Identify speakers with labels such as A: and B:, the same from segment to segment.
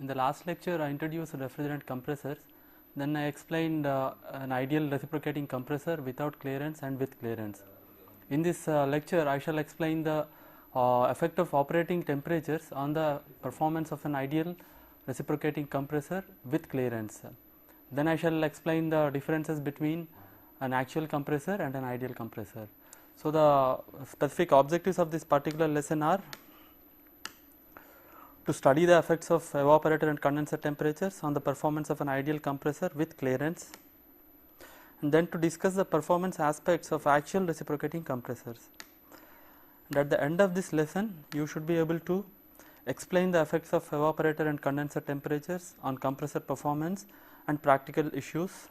A: In the last lecture I introduced refrigerant compressors, then I explained an ideal reciprocating compressor without clearance and with clearance. In this lecture I shall explain the effect of operating temperatures on the performance of an ideal reciprocating compressor with clearance. Then I shall explain the differences between an actual compressor and an ideal compressor. So, the specific objectives of this particular lesson are to study the effects of evaporator and condenser temperatures on the performance of an ideal compressor with clearance, and then to discuss the performance aspects of actual reciprocating compressors. And at the end of this lesson you should be able to explain the effects of evaporator and condenser temperatures on compressor performance and practical issues,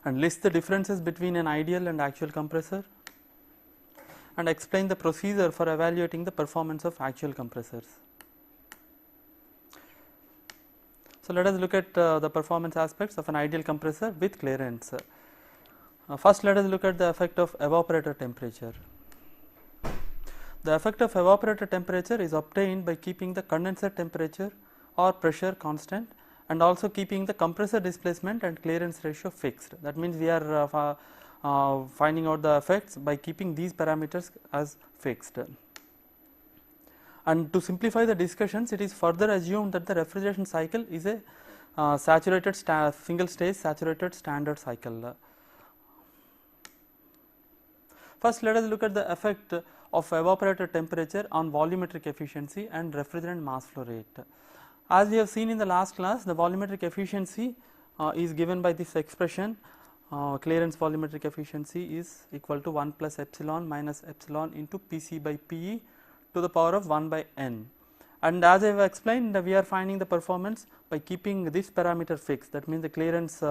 A: and list the differences between an ideal and actual compressor, and explain the procedure for evaluating the performance of actual compressors. So, let us look at the performance aspects of an ideal compressor with clearance. First, let us look at the effect of evaporator temperature. The effect of evaporator temperature is obtained by keeping the condenser temperature or pressure constant and also keeping the compressor displacement and clearance ratio fixed. That means, we are finding out the effects by keeping these parameters as fixed. And to simplify the discussions, it is further assumed that the refrigeration cycle is a saturated single stage saturated standard cycle. First, let us look at the effect of evaporator temperature on volumetric efficiency and refrigerant mass flow rate. As we have seen in the last class, the volumetric efficiency is given by this expression. Clearance volumetric efficiency is equal to 1 plus epsilon minus epsilon into Pc by Pe to the power of 1 by n. And as I have explained, we are finding the performance by keeping this parameter fixed, that means the clearance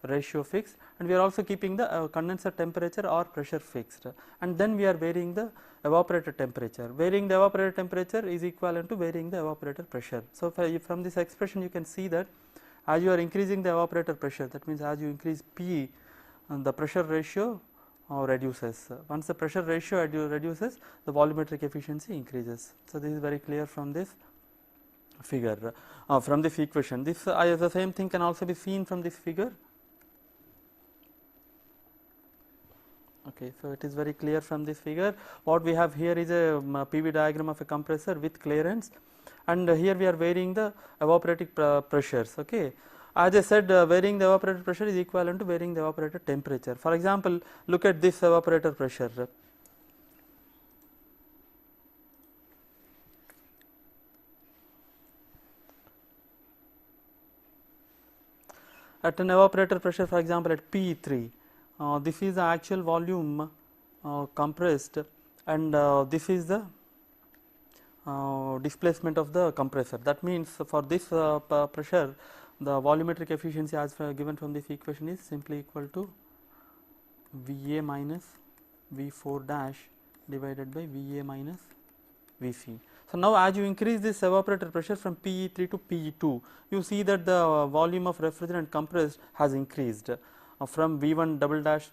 A: ratio fixed, and we are also keeping the condenser temperature or pressure fixed, and then we are varying the evaporator temperature. Varying the evaporator temperature is equivalent to varying the evaporator pressure. So, from this expression you can see that as you are increasing the evaporator pressure, that means as you increase P, the pressure ratio reduces. Once the pressure ratio reduces, the volumetric efficiency increases. So, this is very clear from this figure, from this equation. This the same thing can also be seen from this figure. Okay, so it is very clear from this figure. What we have here is a PV diagram of a compressor with clearance, and here we are varying the evaporating pressures. Okay, as I said, varying the evaporator pressure is equivalent to varying the evaporator temperature. For example, look at this evaporator pressure. At an evaporator pressure, for example, at P3, this is the actual volume compressed, and this is the displacement of the compressor. That means, for this pressure, the volumetric efficiency as given from this equation is simply equal to Va minus V4 dash divided by Va minus Vc. So, now as you increase this evaporator pressure from Pe3 to Pe2, you see that the volume of refrigerant compressed has increased from V1 double dash,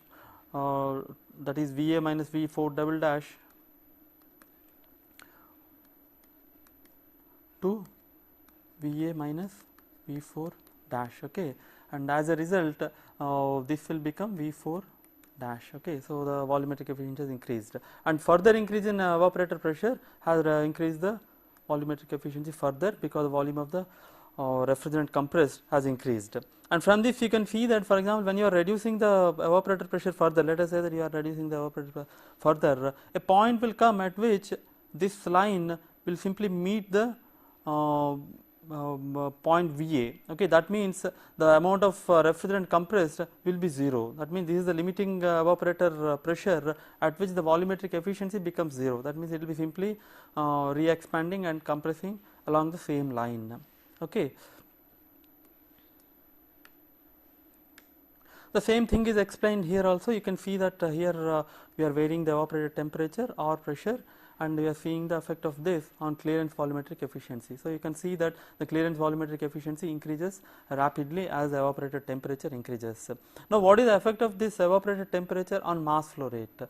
A: that is Va minus V4 double dash to Va minus V4 dash. Okay, and as a result this will become V4 dash. Okay, so the volumetric efficiency has increased, and further increase in evaporator pressure has increased the volumetric efficiency further, because the volume of the refrigerant compressed has increased. And from this you can see that, for example, when you are reducing the evaporator pressure further, let us say that you are reducing the evaporator pressure further, a point will come at which this line will simply meet the point Va. Okay, that means the amount of refrigerant compressed will be 0. That means, this is the limiting evaporator pressure at which the volumetric efficiency becomes 0. That means, it will be simply re-expanding and compressing along the same line. Okay. The same thing is explained here also. You can see that here we are varying the evaporator temperature or pressure, and we are seeing the effect of this on clearance volumetric efficiency. So you can see that the clearance volumetric efficiency increases rapidly as evaporator temperature increases. Now what is the effect of this evaporator temperature on mass flow rate?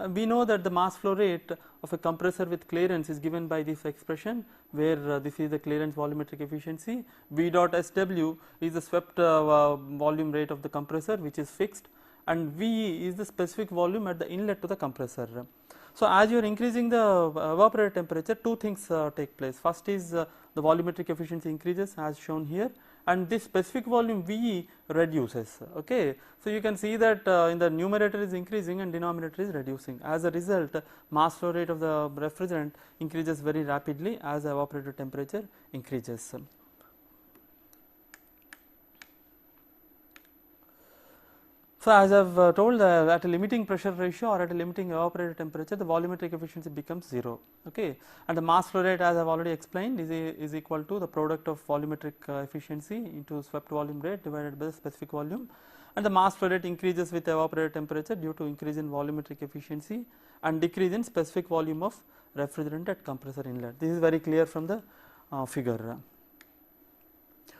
A: We know that the mass flow rate of a compressor with clearance is given by this expression, where this is the clearance volumetric efficiency. V dot SW is the swept volume rate of the compressor, which is fixed, and V is the specific volume at the inlet to the compressor. So as you are increasing the evaporator temperature, two things take place. First is the volumetric efficiency increases as shown here, and this specific volume VE reduces. Okay, so you can see that in the numerator is increasing and denominator is reducing. As a result, mass flow rate of the refrigerant increases very rapidly as the evaporator temperature increases. So as I have told, at a limiting pressure ratio or at a limiting evaporator temperature, the volumetric efficiency becomes 0. Okay, and the mass flow rate, as I have already explained, is equal to the product of volumetric efficiency into swept volume rate divided by the specific volume, and the mass flow rate increases with evaporator temperature due to increase in volumetric efficiency and decrease in specific volume of refrigerant at compressor inlet. This is very clear from the figure.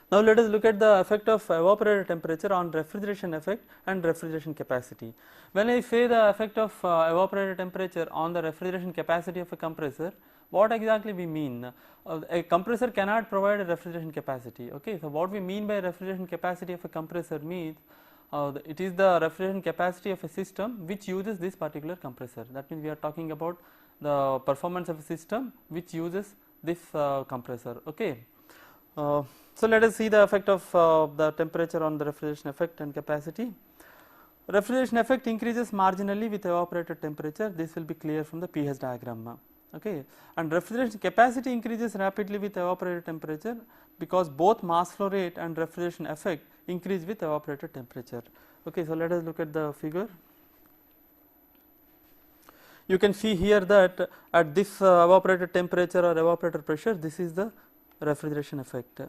A: Now let us look at the effect of evaporator temperature on refrigeration effect and refrigeration capacity. When I say the effect of evaporator temperature on the refrigeration capacity of a compressor, what exactly we mean? A compressor cannot provide a refrigeration capacity. Okay, so what we mean by refrigeration capacity of a compressor means it is the refrigeration capacity of a system which uses this particular compressor. That means we are talking about the performance of a system which uses this compressor. Okay. So let us see the effect of the temperature on the refrigeration effect and capacity. Refrigeration effect increases marginally with evaporator temperature. This will be clear from the pH diagram. Okay, and refrigeration capacity increases rapidly with evaporator temperature because both mass flow rate and refrigeration effect increase with evaporator temperature. Okay, so let us look at the figure. You can see here that at this evaporator temperature or evaporator pressure, this is the refrigeration effect.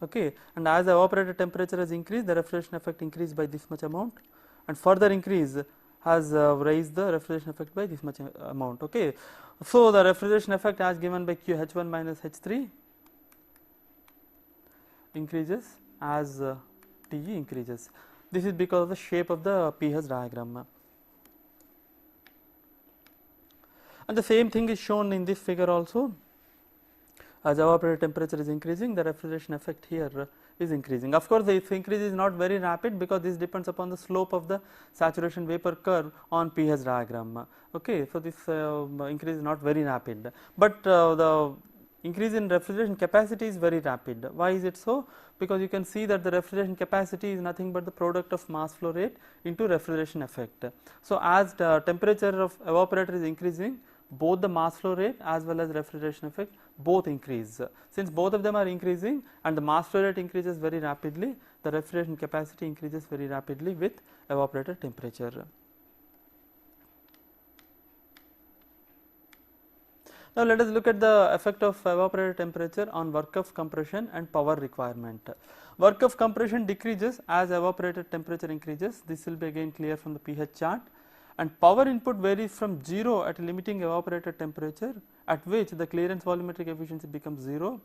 A: Okay, and as the evaporator temperature has increased, the refrigeration effect increased by this much amount, and further increase has raised the refrigeration effect by this much amount. Okay, so the refrigeration effect as given by Q H1 minus H3 increases as TE increases. This is because of the shape of the pH diagram. And the same thing is shown in this figure also. As evaporator temperature is increasing, the refrigeration effect here is increasing. Of course, this increase is not very rapid because this depends upon the slope of the saturation vapor curve on pH diagram. Okay, so this increase is not very rapid, but the increase in refrigeration capacity is very rapid. Why is it so? Because you can see that the refrigeration capacity is nothing but the product of mass flow rate into refrigeration effect. So as the temperature of evaporator is increasing, both the mass flow rate as well as refrigeration effect both increase. Since both of them are increasing and the mass flow rate increases very rapidly, the refrigeration capacity increases very rapidly with evaporator temperature. Now let us look at the effect of evaporator temperature on work of compression and power requirement. Work of compression decreases as evaporator temperature increases. This will be again clear from the pH chart. And power input varies from 0 at limiting evaporator temperature, at which the clearance volumetric efficiency becomes 0,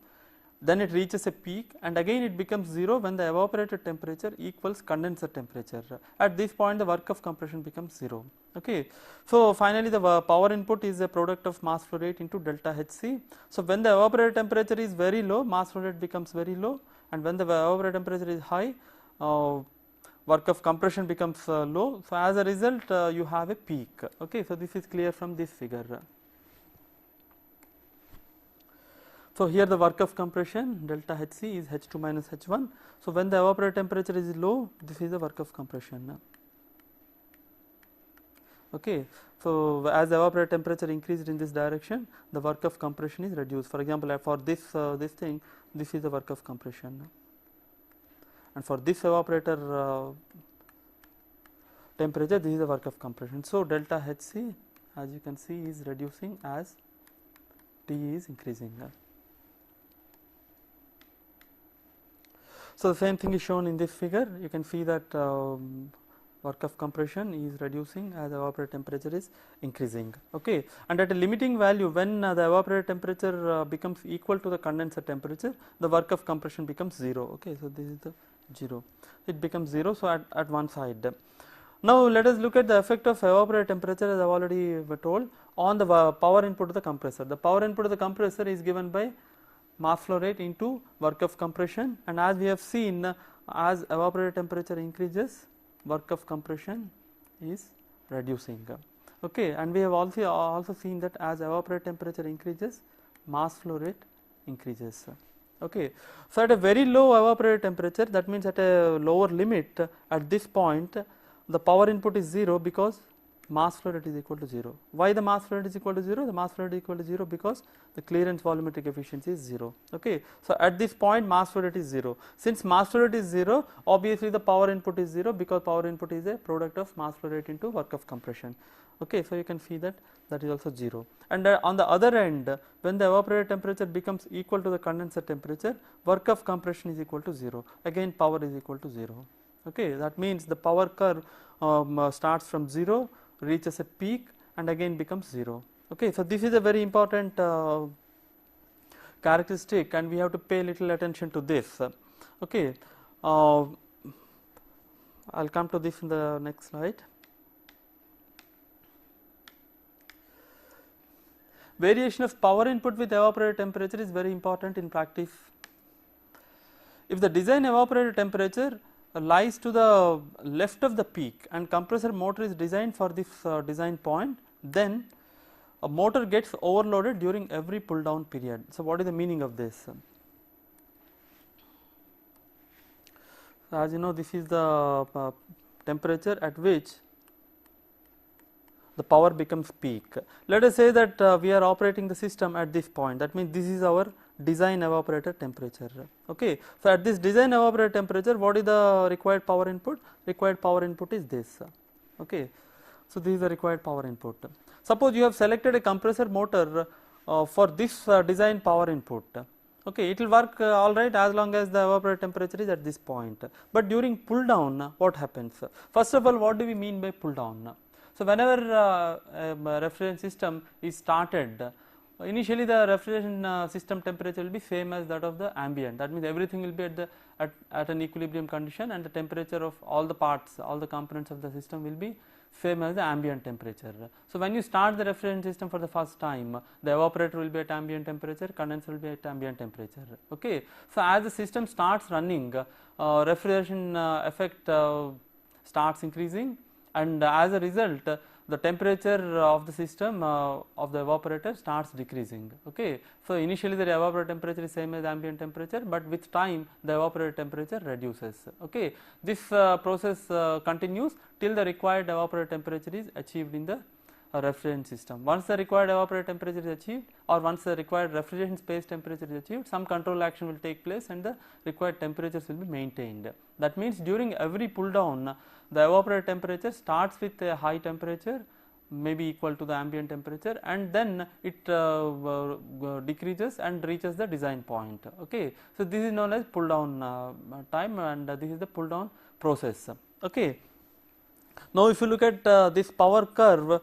A: then it reaches a peak, and again it becomes 0 when the evaporator temperature equals condenser temperature. At this point the work of compression becomes 0. Okay, so finally the power input is a product of mass flow rate into delta Hc. So when the evaporator temperature is very low, mass flow rate becomes very low, and when the evaporator temperature is high, work of compression becomes low. So as a result you have a peak. Okay, so this is clear from this figure. So here the work of compression delta Hc is H2 minus H1. So when the evaporator temperature is low, this is the work of compression. Okay, so as the evaporator temperature increased in this direction, the work of compression is reduced. For example, for this thing, this is the work of compression. And for this evaporator temperature, this is the work of compression. So delta Hc, as you can see, is reducing as T is increasing. So the same thing is shown in this figure. You can see that work of compression is reducing as evaporator temperature is increasing. Okay, and at a limiting value, when the evaporator temperature becomes equal to the condenser temperature, the work of compression becomes 0. Okay, so this is the 0, it becomes 0. So at one side. Now let us look at the effect of evaporator temperature, as I have already told, on the power input of the compressor. The power input of the compressor is given by mass flow rate into work of compression, and as we have seen, as evaporator temperature increases, work of compression is reducing. Okay, and we have also seen that as evaporator temperature increases, mass flow rate increases. Okay, so at a very low evaporator temperature, that means at a lower limit, at this point the power input is 0 because mass flow rate is equal to 0. Why the mass flow rate is equal to 0? The mass flow rate is equal to 0 because the clearance volumetric efficiency is 0. Okay, so at this point mass flow rate is 0. Since mass flow rate is 0, obviously the power input is 0 because power input is a product of mass flow rate into work of compression. Okay, so you can see that that is also 0. And on the other end, when the evaporator temperature becomes equal to the condenser temperature, work of compression is equal to 0. Again power is equal to 0. Okay, that means the power curve starts from 0, reaches a peak and again becomes 0. Okay, so this is a very important characteristic and we have to pay little attention to this. Okay, I will come to this in the next slide. Variation of power input with evaporator temperature is very important in practice. If the design evaporator temperature lies to the left of the peak and compressor motor is designed for this design point, then a motor gets overloaded during every pull down period. So what is the meaning of this? So as you know, this is the temperature at which the power becomes peak. Let us say that we are operating the system at this point, that means this is our design evaporator temperature. Okay, so at this design evaporator temperature, what is the required power input? Required power input is this. Okay, so this is the required power input. Suppose you have selected a compressor motor for this design power input. Okay, it will work all right as long as the evaporator temperature is at this point. But during pull down, what happens? First of all, what do we mean by pull down? So whenever a refrigeration system is started, initially the refrigeration system temperature will be same as that of the ambient. That means everything will be at an equilibrium condition and the temperature of all the parts, all the components of the system will be same as the ambient temperature. So when you start the refrigeration system for the first time, the evaporator will be at ambient temperature, condenser will be at ambient temperature. Okay, so as the system starts running, refrigeration effect starts increasing, and as a result the temperature of the system of the evaporator starts decreasing. Okay, so initially the evaporator temperature is same as ambient temperature, but with time the evaporator temperature reduces. Okay, this process continues till the required evaporator temperature is achieved in the refrigerant system. Once the required evaporator temperature is achieved, or once the required refrigeration space temperature is achieved, some control action will take place and the required temperatures will be maintained. That means during every pull down, the evaporator temperature starts with a high temperature, maybe equal to the ambient temperature, and then it decreases and reaches the design point. Okay, so this is known as pull down time, and this is the pull down process. Okay, now if you look at this power curve,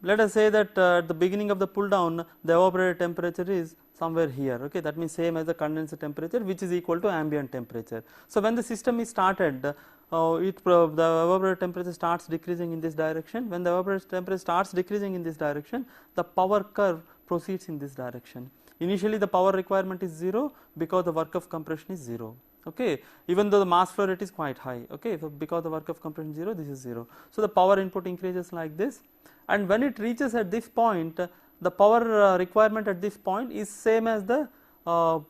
A: let us say that at the beginning of the pull down the evaporator temperature is somewhere here. Okay, that means same as the condenser temperature, which is equal to ambient temperature. So when the system is started, the evaporator temperature starts decreasing in this direction. When the evaporator temperature starts decreasing in this direction, the power curve proceeds in this direction. Initially the power requirement is 0 because the work of compression is 0. Okay, even though the mass flow rate is quite high. Okay, so because the work of compression is 0, this is 0. So the power input increases like this, and when it reaches at this point, the power requirement at this point is same as the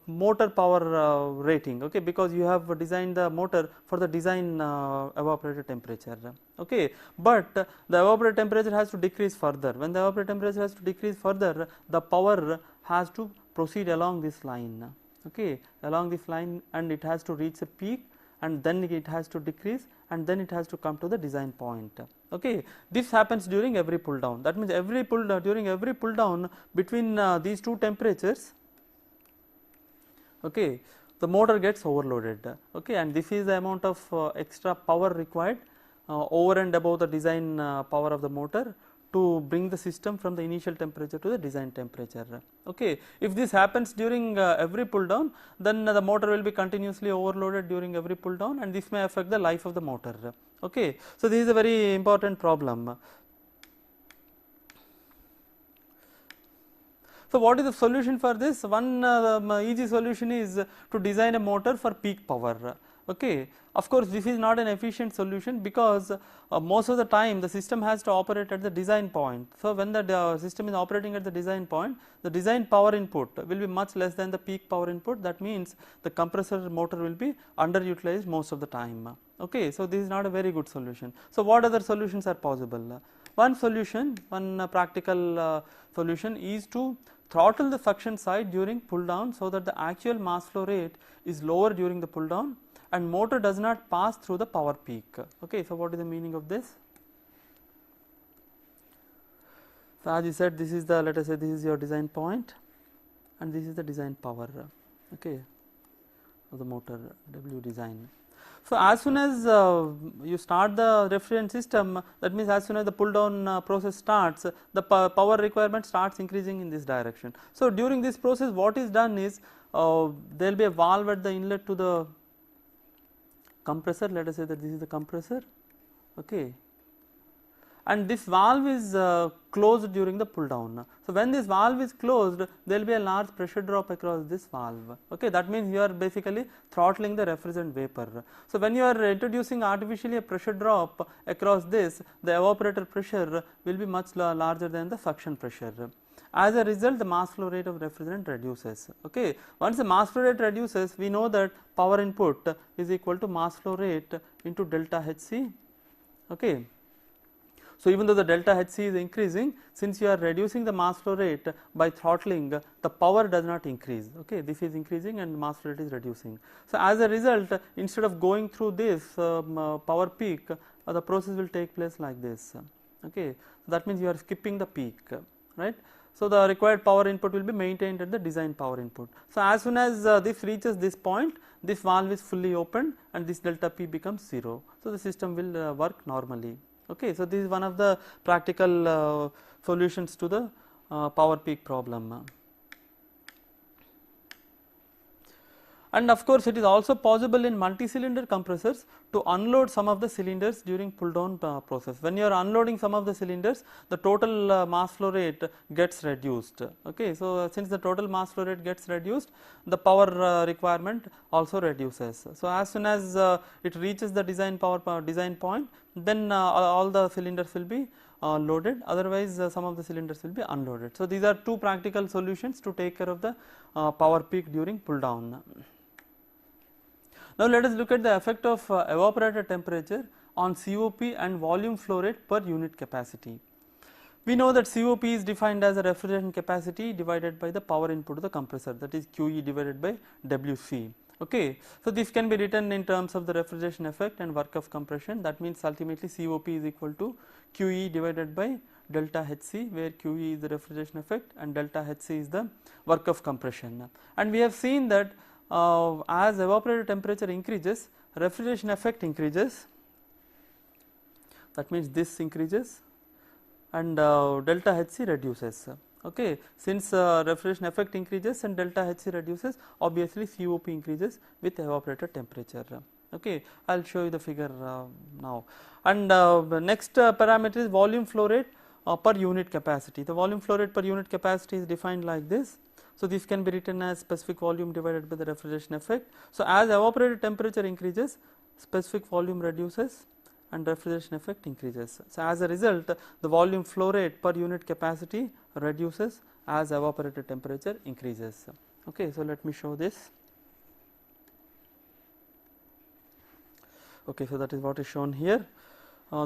A: motor power rating. Okay, because you have designed the motor for the design evaporator temperature. Okay, but the evaporator temperature has to decrease further. When the evaporator temperature has to decrease further, the power has to proceed along this line. Okay, along this line, and it has to reach a peak, and then it has to decrease, and then it has to come to the design point. Okay, this happens during every pull down. That means every pull down, during every pull down between these two temperatures, okay, the motor gets overloaded. Okay, and this is the amount of extra power required over and above the design power of the motor to bring the system from the initial temperature to the design temperature. Okay. If this happens during every pull down, then the motor will be continuously overloaded during every pull down, and this may affect the life of the motor. Okay. So, this is a very important problem. So, what is the solution for this? One easy solution is to design a motor for peak power. Okay. Of course, this is not an efficient solution because most of the time the system has to operate at the design point. So, when the system is operating at the design point, the design power input will be much less than the peak power input. That means the compressor motor will be underutilized most of the time. Okay. So, this is not a very good solution. So, what other solutions are possible? One solution, one practical solution is to throttle the suction side during pull down, so that the actual mass flow rate is lower during the pull down and motor does not pass through the power peak. Okay. So, what is the meaning of this? So, as you said, this is the, let us say this is your design point and this is the design power, okay, of the motor W design. So, as soon as you start the refrigerant system, that means as soon as the pull down process starts, the power requirement starts increasing in this direction. So, during this process what is done is there will be a valve at the inlet to the compressor. Let us say that this is the compressor, okay, and this valve is closed during the pull down. So, when this valve is closed, there will be a large pressure drop across this valve. Okay, that means you are basically throttling the refrigerant vapor. So, when you are introducing artificially a pressure drop across this, the evaporator pressure will be much larger than the suction pressure. As a result, the mass flow rate of refrigerant reduces. Okay. Once the mass flow rate reduces, we know that power input is equal to mass flow rate into delta Hc. Okay. So, even though the delta Hc is increasing, since you are reducing the mass flow rate by throttling, the power does not increase. Okay. This is increasing and mass flow rate is reducing. So, as a result, instead of going through this power peak, the process will take place like this. Okay. So, that means you are skipping the peak, right. So, the required power input will be maintained at the design power input. So, as soon as this reaches this point, this valve is fully opened and this delta P becomes 0. So, the system will work normally. Okay. So, this is one of the practical solutions to the power peak problem. And of course, it is also possible in multi-cylinder compressors to unload some of the cylinders during pull down process. When you are unloading some of the cylinders, the total mass flow rate gets reduced. Okay. So, since the total mass flow rate gets reduced, the power requirement also reduces. So, as soon as it reaches the design point, then all the cylinders will be loaded, otherwise some of the cylinders will be unloaded. So, these are two practical solutions to take care of the power peak during pull down. Now, let us look at the effect of evaporator temperature on COP and volume flow rate per unit capacity. We know that COP is defined as a refrigeration capacity divided by the power input to the compressor, that is QE divided by WC. Okay. So, this can be written in terms of the refrigeration effect and work of compression. That means ultimately COP is equal to QE divided by delta Hc, where QE is the refrigeration effect and delta Hc is the work of compression. And we have seen that as evaporator temperature increases, refrigeration effect increases, that means this increases and delta Hc reduces. Okay. Since refrigeration effect increases and delta Hc reduces, obviously COP increases with evaporator temperature. Okay. I will show you the figure now. And the next parameter is volume flow rate per unit capacity. The volume flow rate per unit capacity is defined like this. So, this can be written as specific volume divided by the refrigeration effect. So, as evaporator temperature increases, specific volume reduces and refrigeration effect increases. So, as a result, the volume flow rate per unit capacity reduces as evaporator temperature increases. Okay. So, let me show this. Okay. So, that is what is shown here.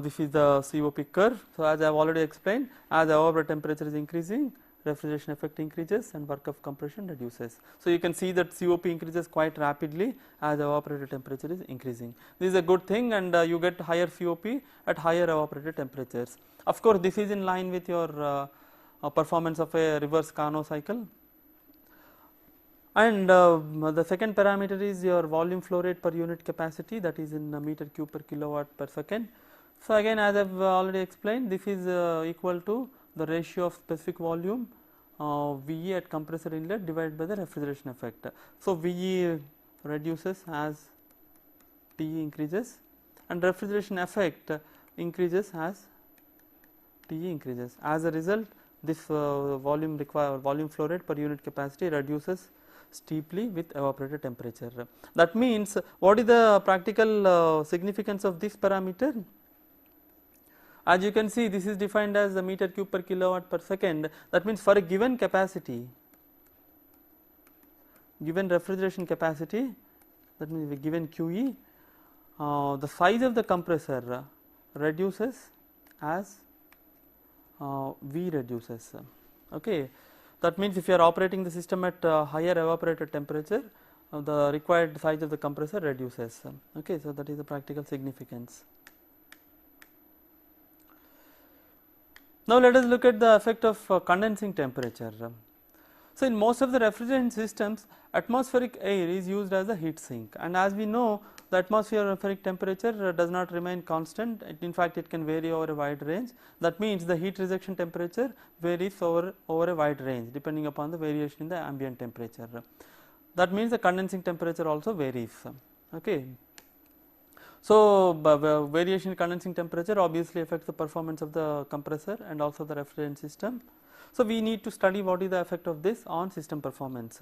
A: This is the COP curve. So, as I have already explained, as evaporator temperature is increasing, refrigeration effect increases and work of compression reduces. So, you can see that COP increases quite rapidly as evaporator temperature is increasing. This is a good thing, and you get higher COP at higher evaporator temperatures. Of course, this is in line with your performance of a reverse Carnot cycle. And the second parameter is your volume flow rate per unit capacity, that is in meter cube per kilowatt per second. So, again as I have already explained, this is equal to the ratio of specific volume VE at compressor inlet divided by the refrigeration effect. So, VE reduces as TE increases and refrigeration effect increases as TE increases. As a result, this volume flow rate per unit capacity reduces steeply with evaporator temperature. That means, what is the practical significance of this parameter? As you can see, this is defined as the meter cube per kilowatt per second. That means, for a given capacity, given refrigeration capacity, that means given QE, the size of the compressor reduces as V reduces. Okay. That means, if you are operating the system at higher evaporator temperature, the required size of the compressor reduces. Okay. So, that is the practical significance. Now, let us look at the effect of condensing temperature. So, in most of the refrigerant systems, atmospheric air is used as a heat sink, and as we know, the atmospheric temperature does not remain constant. In fact, it can vary over a wide range. That means, the heat rejection temperature varies over a wide range depending upon the variation in the ambient temperature. That means, the condensing temperature also varies. Okay. So, variation in condensing temperature obviously affects the performance of the compressor and also the refrigerant system. So, we need to study what is the effect of this on system performance.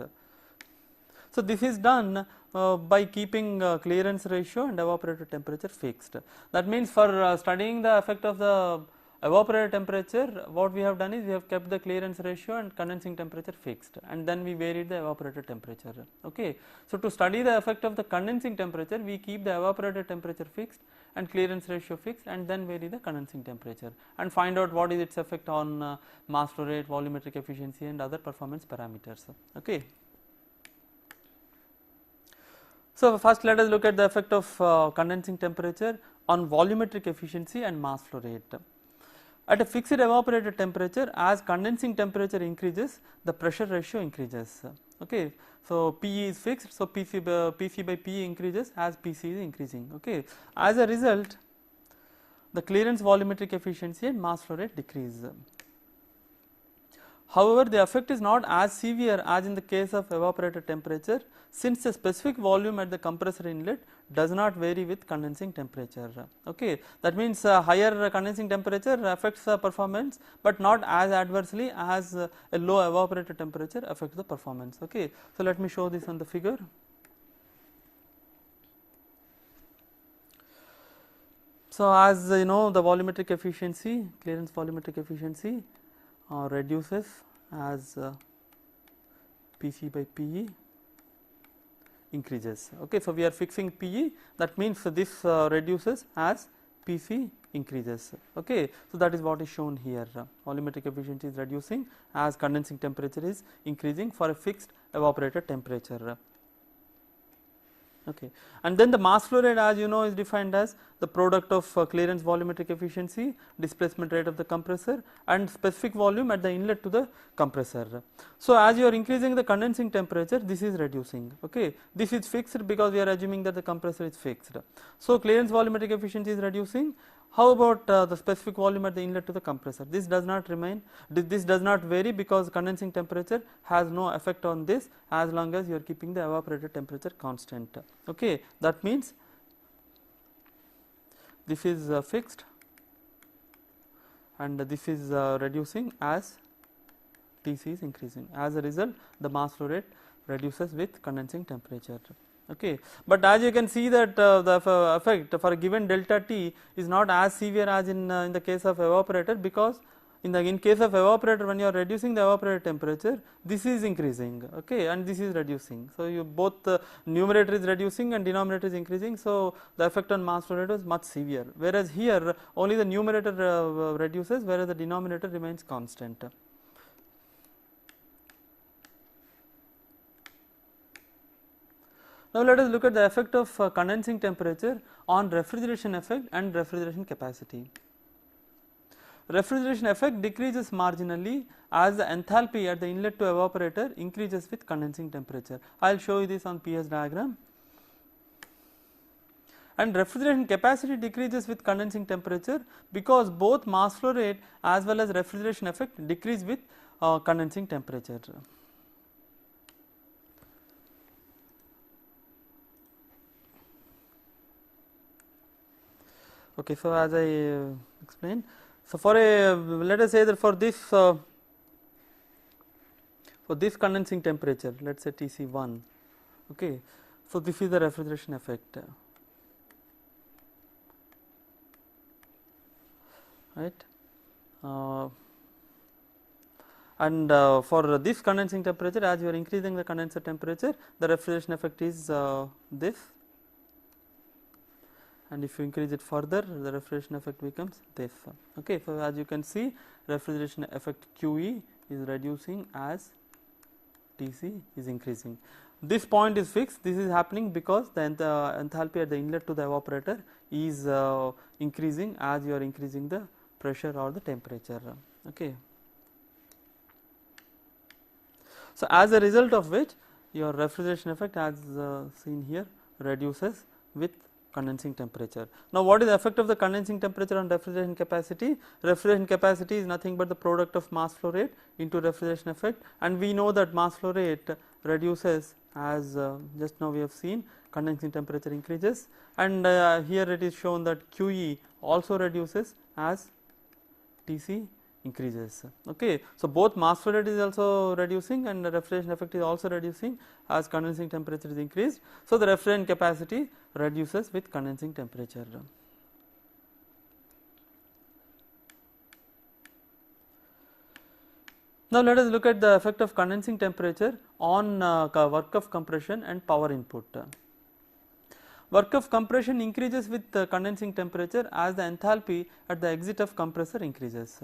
A: So, this is done by keeping clearance ratio and evaporator temperature fixed. That means, for studying the effect of the evaporator temperature, what we have done is we have kept the clearance ratio and condensing temperature fixed, and then we varied the evaporator temperature. Okay. So, to study the effect of the condensing temperature, we keep the evaporator temperature fixed and clearance ratio fixed, and then vary the condensing temperature and find out what is its effect on mass flow rate, volumetric efficiency and other performance parameters. Okay. So, first let us look at the effect of condensing temperature on volumetric efficiency and mass flow rate. At a fixed evaporator temperature, as condensing temperature increases, the pressure ratio increases. Okay. So, PE is fixed, so PC by PE increases as PC is increasing. Okay. As a result, the clearance volumetric efficiency and mass flow rate decrease. However, the effect is not as severe as in the case of evaporator temperature, since the specific volume at the compressor inlet does not vary with condensing temperature. Okay. That means, higher condensing temperature affects the performance, but not as adversely as a low evaporator temperature affects the performance. Okay. So, let me show this on the figure. So, as you know, the volumetric efficiency, clearance volumetric efficiency reduces as PC by PE increases. Okay. So, we are fixing PE, that means, this reduces as PC increases. Okay. So, that is what is shown here, volumetric efficiency is reducing as condensing temperature is increasing for a fixed evaporator temperature. Okay. And then the mass flow rate, as you know, is defined as the product of clearance volumetric efficiency, displacement rate of the compressor and specific volume at the inlet to the compressor. So, as you are increasing the condensing temperature, this is reducing. Okay. This is fixed because we are assuming that the compressor is fixed. So, clearance volumetric efficiency is reducing. How about the specific volume at the inlet to the compressor? This does not remain, this does not vary because condensing temperature has no effect on this as long as you are keeping the evaporator temperature constant. Okay. That means, this is fixed and this is reducing as TC is increasing. As a result, the mass flow rate reduces with condensing temperature. Okay. But as you can see that the effect for a given delta T is not as severe as in the case of evaporator, because in case of evaporator, when you are reducing the evaporator temperature, this is increasing, okay, and this is reducing. So, you both numerator is reducing and denominator is increasing. So, the effect on mass flow rate is much severe, whereas here only the numerator reduces, whereas the denominator remains constant. Now, let us look at the effect of condensing temperature on refrigeration effect and refrigeration capacity. Refrigeration effect decreases marginally as the enthalpy at the inlet to evaporator increases with condensing temperature. I will show you this on PS diagram. and refrigeration capacity decreases with condensing temperature because both mass flow rate as well as refrigeration effect decrease with condensing temperature. Okay, so as I explained, so for a let us say that for this condensing temperature, let us say Tc1, okay, so this is the refrigeration effect, right, and for this condensing temperature, as you are increasing the condenser temperature, the refrigeration effect is this, and if you increase it further, the refrigeration effect becomes this one. Okay, so as you can see, refrigeration effect QE is reducing as Tc is increasing. This point is fixed. This is happening because the enthalpy at the inlet to the evaporator is increasing as you are increasing the pressure or the temperature. Okay. So as a result of which, your refrigeration effect, as seen here, reduces with condensing temperature. Now, what is the effect of the condensing temperature on refrigeration capacity? Refrigeration capacity is nothing but the product of mass flow rate into refrigeration effect, and we know that mass flow rate reduces as just now we have seen condensing temperature increases, and here it is shown that QE also reduces as Tc increases. Okay. So, both mass flow rate is also reducing and the refrigeration effect is also reducing as condensing temperature is increased. So, the refrigerant capacity reduces with condensing temperature. Now, let us look at the effect of condensing temperature on work of compression and power input. Work of compression increases with condensing temperature as the enthalpy at the exit of compressor increases.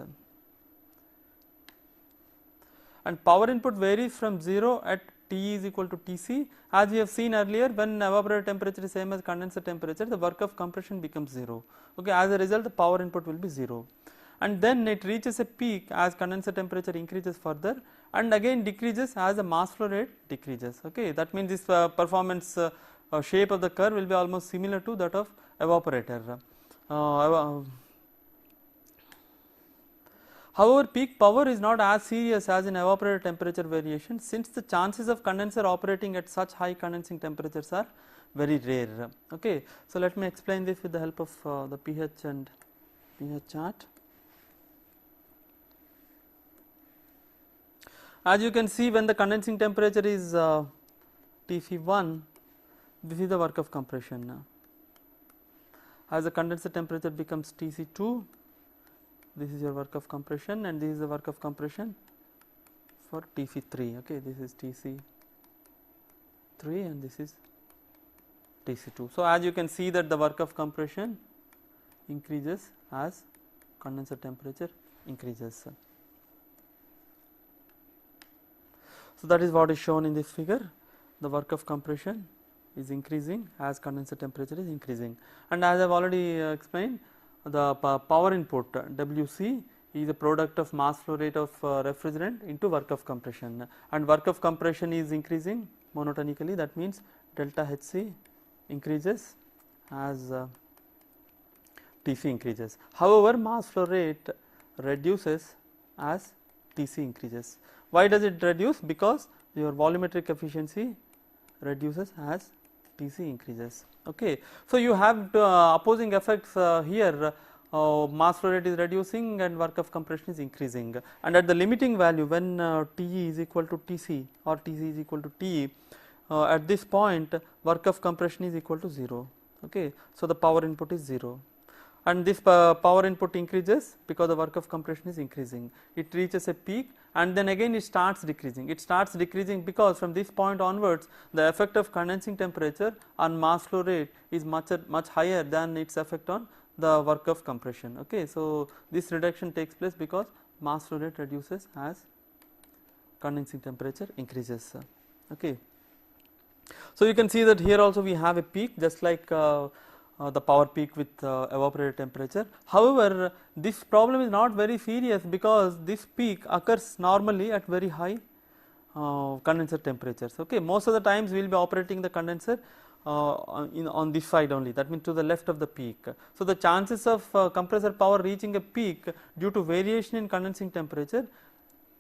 A: And power input varies from 0 at T is equal to Tc. As we have seen earlier, when evaporator temperature is same as condenser temperature, the work of compression becomes 0. Okay, as a result, the power input will be 0, and then it reaches a peak as condenser temperature increases further, and again decreases as the mass flow rate decreases. Okay, that means this performance shape of the curve will be almost similar to that of evaporator. However, peak power is not as serious as in evaporator temperature variation, since the chances of condenser operating at such high condensing temperatures are very rare. Okay. So, let me explain this with the help of the pH and pH chart. As you can see, when the condensing temperature is Tc1, this is the work of compression. As the condenser temperature becomes Tc2, this is your work of compression, and this is the work of compression for Tc3. Okay, this is Tc3 and this is Tc2. So, as you can see that the work of compression increases as condenser temperature increases. So, that is what is shown in this figure. The work of compression is increasing as condenser temperature is increasing, and as I have already explained, the power input Wc is a product of mass flow rate of refrigerant into work of compression, and work of compression is increasing monotonically. That means delta Hc increases as Tc increases. However, mass flow rate reduces as Tc increases. Why does it reduce? Because your volumetric efficiency reduces as Tc increases. Okay. So, you have opposing effects here, mass flow rate is reducing and work of compression is increasing, and at the limiting value when Te is equal to Tc or Tc is equal to Te, at this point work of compression is equal to 0. Okay. So, the power input is 0, and this power input increases because the work of compression is increasing. It reaches a peak and then again it starts decreasing. It starts decreasing because from this point onwards the effect of condensing temperature on mass flow rate is much higher than its effect on the work of compression. Okay. So, this reduction takes place because mass flow rate reduces as condensing temperature increases. Okay. So, you can see that here also we have a peak just like the power peak with evaporator temperature. However, this problem is not very serious because this peak occurs normally at very high condenser temperatures. Okay. Most of the times we will be operating the condenser on this side only, that means to the left of the peak. So, the chances of compressor power reaching a peak due to variation in condensing temperature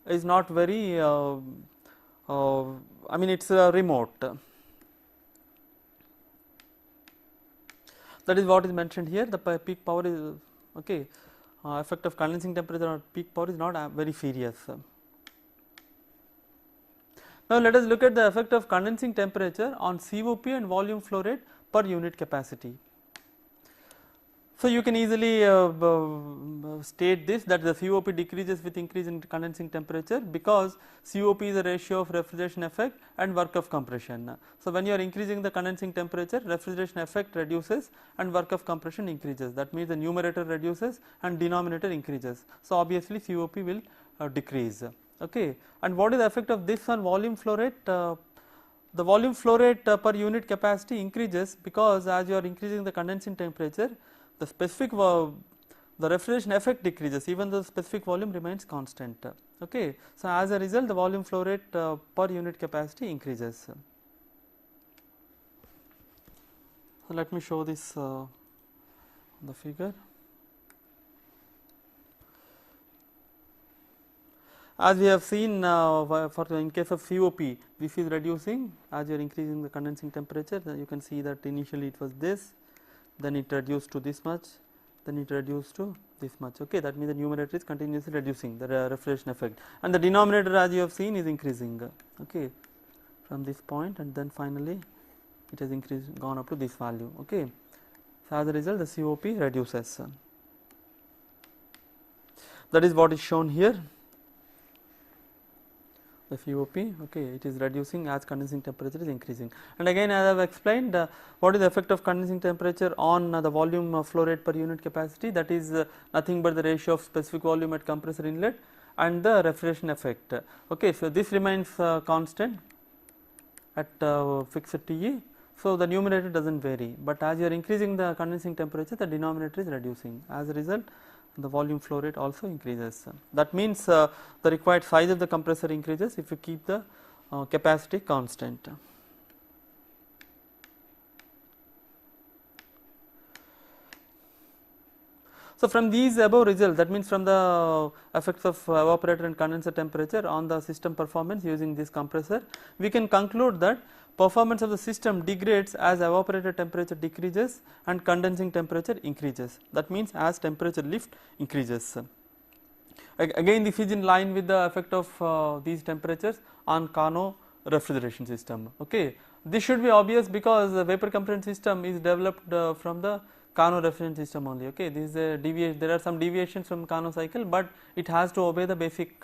A: is not very I mean it is remote. That is what is mentioned here. The peak power is okay. Effect of condensing temperature on peak power is not very serious. Now, let us look at the effect of condensing temperature on COP and volume flow rate per unit capacity. So, you can easily state this, that the COP decreases with increase in condensing temperature, because COP is a ratio of refrigeration effect and work of compression. So, when you are increasing the condensing temperature, refrigeration effect reduces and work of compression increases, that means the numerator reduces and denominator increases. So, obviously COP will decrease. Okay. And what is the effect of this on volume flow rate? The volume flow rate per unit capacity increases, because as you are increasing the condensing temperature, the specific the refrigeration effect decreases, even though the specific volume remains constant. Okay. So, as a result, the volume flow rate per unit capacity increases. So, let me show this on the figure. As we have seen for in case of COP, this is reducing as you are increasing the condensing temperature. You can see that initially it was this, then it reduced to this much, then it reduced to this much. Okay, that means the numerator is continuously reducing the refrigeration effect, and the denominator, as you have seen, is increasing. Okay, from this point, and then finally it has increased, gone up to this value. Okay, so as a result, the COP reduces. That is what is shown here. The COP, okay, it is reducing as condensing temperature is increasing. And again, as I have explained, what is the effect of condensing temperature on the volume flow rate per unit capacity? That is nothing but the ratio of specific volume at compressor inlet and the refrigeration effect. Okay, so this remains constant at fixed TE. So, the numerator does not vary, but as you are increasing the condensing temperature, the denominator is reducing. As a result, the volume flow rate also increases. That means the required size of the compressor increases if you keep the capacity constant. So, from these above results, that means from the effects of evaporator and condenser temperature on the system performance using this compressor, we can conclude that performance of the system degrades as evaporator temperature decreases and condensing temperature increases. That means as temperature lift increases. Again, this is in line with the effect of these temperatures on Carnot refrigeration system. Okay, this should be obvious because the vapor compression system is developed from the Carnot refrigeration system only. Okay, this is a deviation. There are some deviations from Carnot cycle, but it has to obey the basic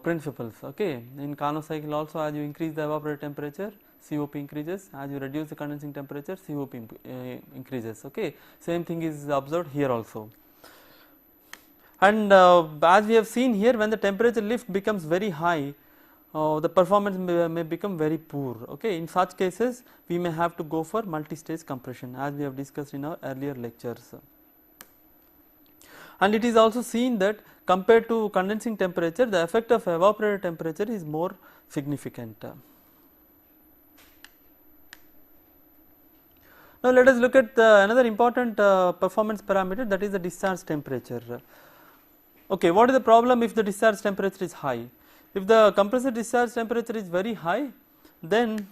A: principles. Okay, in Carnot cycle also, as you increase the evaporator temperature, COP increases. As you reduce the condensing temperature, COP increases. Okay, same thing is observed here also. And as we have seen here, when the temperature lift becomes very high, the performance may become very poor. Okay, in such cases, we may have to go for multi-stage compression, as we have discussed in our earlier lectures. And it is also seen that compared to condensing temperature, the effect of evaporator temperature is more significant. Now, let us look at another important performance parameter, that is the discharge temperature. Okay, what is the problem if the discharge temperature is high? If the compressor discharge temperature is very high, then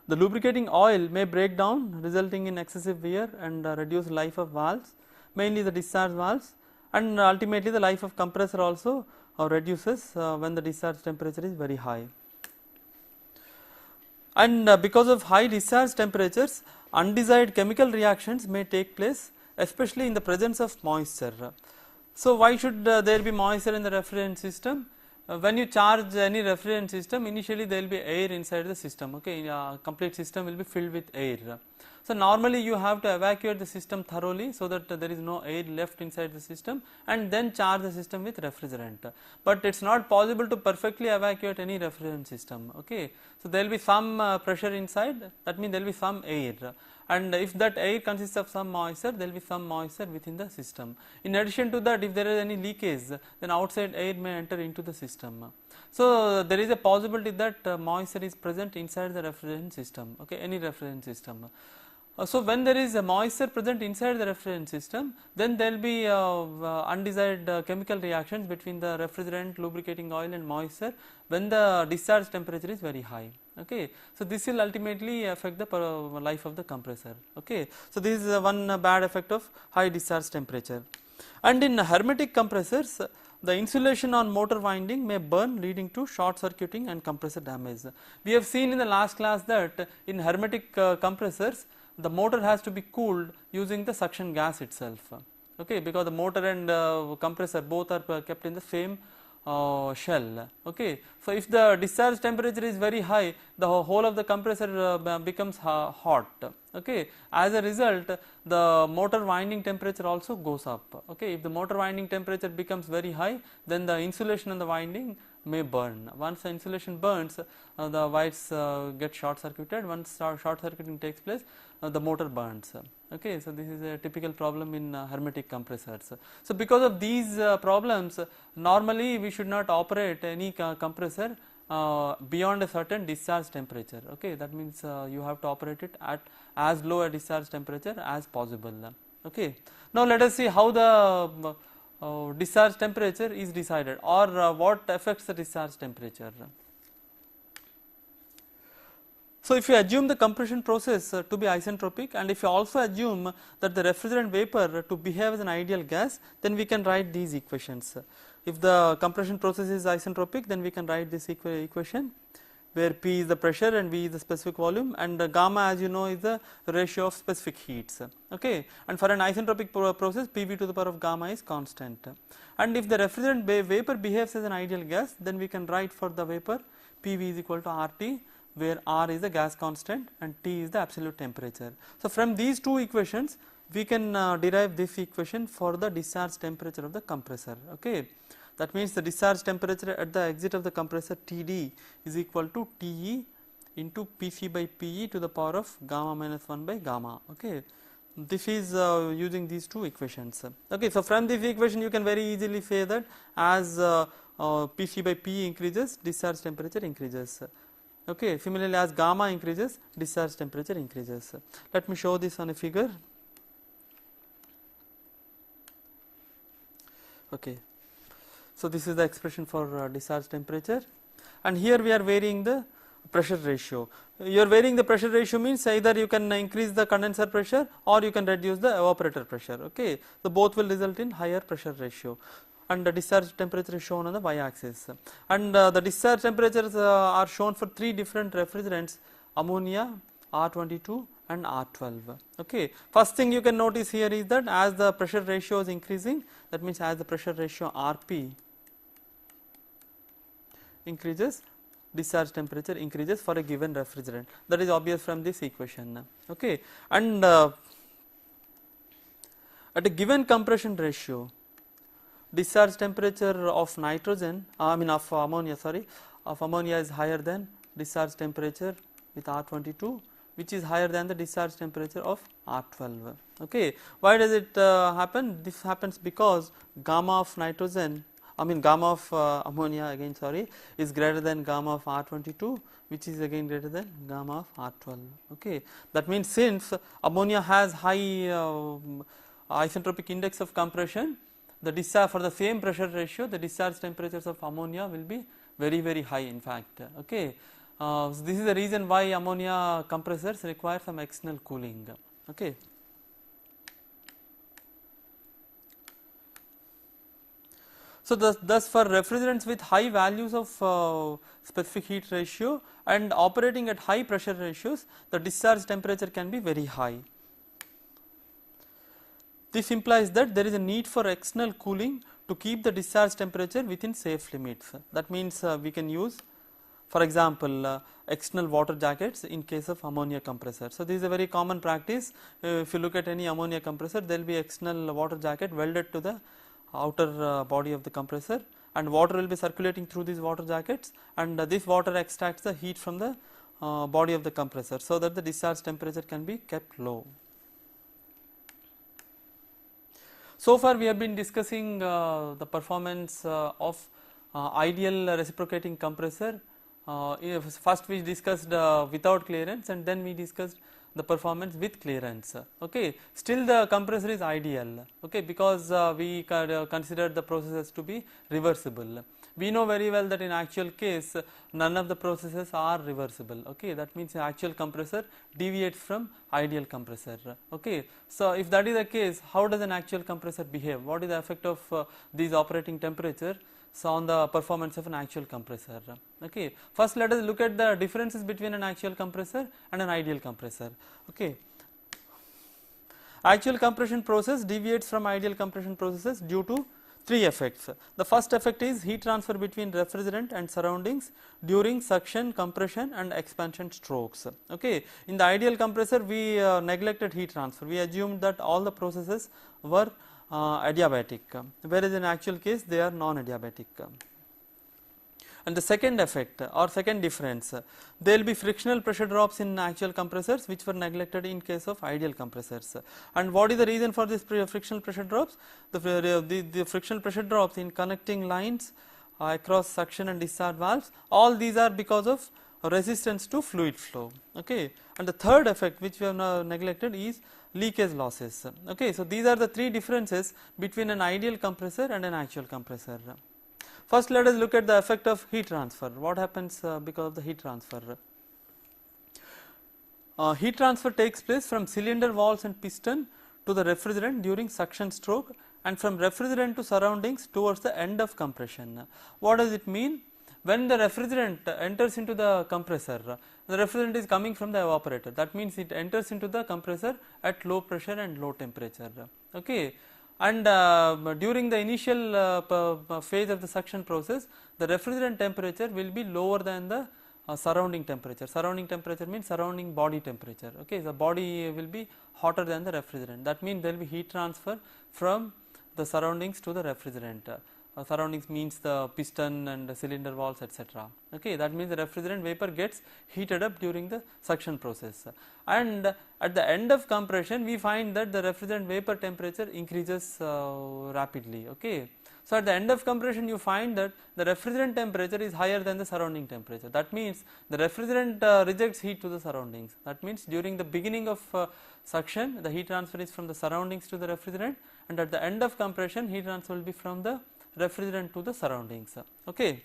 A: the lubricating oil may break down, resulting in excessive wear and reduced life of valves, mainly the discharge valves, and ultimately the life of compressor also reduces when the discharge temperature is very high. And because of high discharge temperatures, undesired chemical reactions may take place, especially in the presence of moisture. So, why should there be moisture in the refrigerant system? When you charge any refrigerant system, initially there will be air inside the system. Okay, complete system will be filled with air. So, normally you have to evacuate the system thoroughly, so that there is no air left inside the system, and then charge the system with refrigerant. But it is not possible to perfectly evacuate any refrigerant system. Okay. So, there will be some pressure inside, that means there will be some air, and if that air consists of some moisture, there will be some moisture within the system. In addition to that, if there is any leakage, then outside air may enter into the system. So there is a possibility that moisture is present inside the refrigerant system, okay, any refrigerant system. So when there is a moisture present inside the refrigerant system, then there will be undesired chemical reactions between the refrigerant, lubricating oil and moisture when the discharge temperature is very high, okay. So this will ultimately affect the life of the compressor, okay. So this is one bad effect of high discharge temperature. And in hermetic compressors, the insulation on motor winding may burn, leading to short circuiting and compressor damage. We have seen in the last class that in hermetic compressors, the motor has to be cooled using the suction gas itself, okay, because the motor and compressor both are kept in the same shell, okay. So if the discharge temperature is very high, the whole of the compressor becomes hot, okay. As a result, the motor winding temperature also goes up, okay. If the motor winding temperature becomes very high, then the insulation on the winding may burn. Once the insulation burns, the wires get short circuited. Once short circuiting takes place, the motor burns, okay. So this is a typical problem in hermetic compressors. So because of these problems, normally we should not operate any compressor beyond a certain discharge temperature, okay. That means you have to operate it at as low a discharge temperature as possible, okay. Now let us see how the discharge temperature is decided, or what affects the discharge temperature. So if you assume the compression process to be isentropic, and if you also assume that the refrigerant vapor to behave as an ideal gas, then we can write these equations. If the compression process is isentropic, then we can write this equation, where P is the pressure and V is the specific volume, and gamma, as you know, is the ratio of specific heats, okay. And for an isentropic process, PV to the power of gamma is constant. And if the refrigerant vapor behaves as an ideal gas, then we can write for the vapor PV is equal to RT, where R is the gas constant and T is the absolute temperature. So from these two equations, we can derive this equation for the discharge temperature of the compressor, okay. That means the discharge temperature at the exit of the compressor TD is equal to TE into PC by PE to the power of gamma minus 1 by gamma, okay. This is using these two equations, okay. So from this equation you can very easily say that as PC by PE increases, discharge temperature increases, okay. Similarly, as gamma increases, discharge temperature increases. Let me show this on a figure, okay. So this is the expression for discharge temperature, and here we are varying the pressure ratio. You are varying the pressure ratio means either you can increase the condenser pressure or you can reduce the evaporator pressure, okay. So both will result in higher pressure ratio, and the discharge temperature is shown on the y-axis, and the discharge temperatures are shown for three different refrigerants: ammonia, R22 and R12, okay. First thing you can notice here is that as the pressure ratio is increasing, that means as the pressure ratio Rp increases, discharge temperature increases for a given refrigerant. That is obvious from this equation, okay. And at a given compression ratio, discharge temperature of nitrogen, of ammonia is higher than discharge temperature with R22, which is higher than the discharge temperature of R12, okay. Why does it happen? This happens because gamma of nitrogen, gamma of ammonia is greater than gamma of R22, which is again greater than gamma of R12, okay. That means since ammonia has high isentropic index of compression, the discharge for the same pressure ratio, the discharge temperatures of ammonia will be very, very high in fact, okay. So this is the reason why ammonia compressors require some external cooling, okay. So thus for refrigerants with high values of specific heat ratio and operating at high pressure ratios, the discharge temperature can be very high. This implies that there is a need for external cooling to keep the discharge temperature within safe limits. That means we can use, for example, external water jackets in case of ammonia compressor. So this is a very common practice. If you look at any ammonia compressor, there will be external water jacket welded to the outer body of the compressor, and water will be circulating through these water jackets, and this water extracts the heat from the body of the compressor, so that the discharge temperature can be kept low. So far we have been discussing the performance of ideal reciprocating compressor. First we discussed without clearance, and then we discussed the performance with clearance. Okay, still the compressor is ideal. Okay, because we consider the processes to be reversible. We know very well that in actual case none of the processes are reversible. Okay, that means the actual compressor deviates from ideal compressor. Okay, so if that is the case, how does an actual compressor behave? What is the effect of these operating temperature on the performance of an actual compressor? Okay, first let us look at the differences between an actual compressor and an ideal compressor. Okay, actual compression process deviates from ideal compression processes due to three effects. The first effect is heat transfer between refrigerant and surroundings during suction, compression and expansion strokes. Okay, in the ideal compressor we neglected heat transfer. We assumed that all the processes were adiabatic, whereas in actual case they are non-adiabatic. And the second effect or second difference, there will be frictional pressure drops in actual compressors which were neglected in case of ideal compressors. And what is the reason for this frictional pressure drops? The frictional pressure drops in connecting lines across suction and discharge valves, all these are because of resistance to fluid flow. Okay, and the third effect which we have now neglected is leakage losses. Okay, so these are the three differences between an ideal compressor and an actual compressor. First let us look at the effect of heat transfer. What happens because of the heat transfer? Heat transfer takes place from cylinder walls and piston to the refrigerant during suction stroke and from refrigerant to surroundings towards the end of compression. What does it mean? When the refrigerant enters into the compressor, the refrigerant is coming from the evaporator. That means it enters into the compressor at low pressure and low temperature. Okay, and during the initial phase of the suction process, the refrigerant temperature will be lower than the surrounding temperature. Surrounding temperature means surrounding body temperature. Okay, the body will be hotter than the refrigerant. That means there will be heat transfer from the surroundings to the refrigerant. Surroundings means the piston and the cylinder walls, etc. Okay, that means the refrigerant vapor gets heated up during the suction process, and at the end of compression we find that the refrigerant vapor temperature increases rapidly. Okay, so at the end of compression you find that the refrigerant temperature is higher than the surrounding temperature. That means the refrigerant rejects heat to the surroundings. That means during the beginning of suction the heat transfer is from the surroundings to the refrigerant, and at the end of compression heat transfer will be from the refrigerant to the surroundings. Okay,